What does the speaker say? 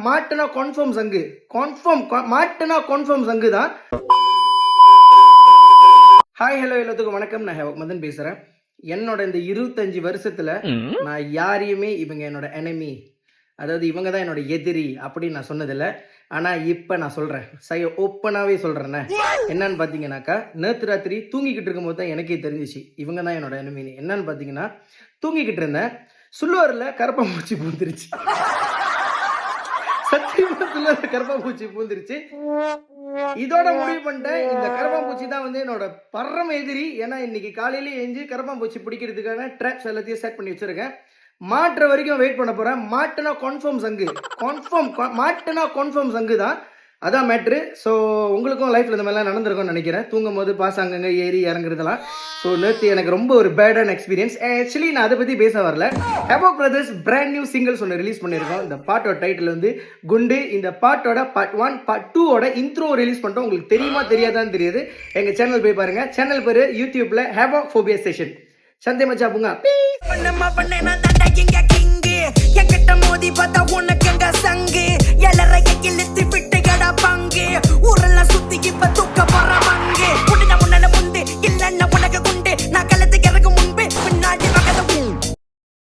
மாட்டுனா confirm சங்கு, confirm மாட்டுனா confirm சங்கு தான். ஹாய் ஹலோ எல்லாத்துக்கும் வணக்கம். நான் ஹேவக் மதன் பேசுறேன். என்னோட இந்த 25 வருஷத்துல நான் யாரையுமே இவங்க என்னோட எனிமி, அதாவது இவங்க தான் என்னோட எதிரி அப்படின்னு நான் சொன்னதில்லை. ஆனால் இப்போ நான் சொல்கிறேன், ஓப்பனாகவே சொல்கிறேன்னே. என்னன்னு பார்த்தீங்கன்னாக்கா, நேற்று ராத்திரி தூங்கிக்கிட்டு இருக்கும்போது தான் எனக்கே தெரிஞ்சிச்சு இவங்க தான் என்னோட எனிமின்னு. என்னன்னு பார்த்தீங்கன்னா, தூங்கிக்கிட்டு இருந்தேன், சுள்ளுவாரில் கரப்பாம்பூச்சி பூந்துருச்சு. சத்தியமா சுள்ளுவாரில் கரப்பாம்பூச்சி பூந்துருச்சு. இதோட முடிவு பண்ணிட்டேன், இந்த கரப்பாம்பூச்சி தான் வந்து என்னோட பரம எதிரி. ஏன்னா இன்னைக்கு காலையிலேயே எழுந்து கரப்பாம்பூச்சி பிடிக்கிறதுக்கான ட்ராப்ஸ் எல்லாத்தையும் செட் பண்ணி வச்சிருக்கேன். மாட்டுற வரைக்கும் வெயிட் பண்ண போறேன். மாட்டுனா கன்ஃபார்ம் சங்கு, மாட்டுனா கன்ஃபார்ம் சங்கு தான். அதான் மேட்ரு. ஸோ உங்களுக்கும் லைஃப்ல இந்த மாதிரிலாம் நடந்திருக்கும்னு நினைக்கிறேன். தூங்கும் போது பாஸ் அங்கங்க ஏறி இறங்குறதெல்லாம். ஸோ நேற்று எனக்கு ரொம்ப ஒரு பேடான எக்ஸ்பீரியன்ஸ். ஆக்சுவலி நான் அதை பற்றி பேச வரல. Havoc brothers brand new singles ஒன்று ரிலீஸ் பண்ணியிருக்கோம். இந்த பாட்டோட டைட்டில் வந்து குண்டு. இந்த பாட்டோட பார்ட் 1 பார்ட் 2 இன்ட்ரோ ரிலீஸ் பண்ணிட்டோம். உங்களுக்கு தெரியுமா தெரியாதான்னு தெரியாது. எங்கள் சேனல் போய் பாருங்க. சேனல் பேர் யூடியூப்ல ஹேவக் ஃபோபியா ஸ்டேஷன். சந்தே மச்சா பூங்கா.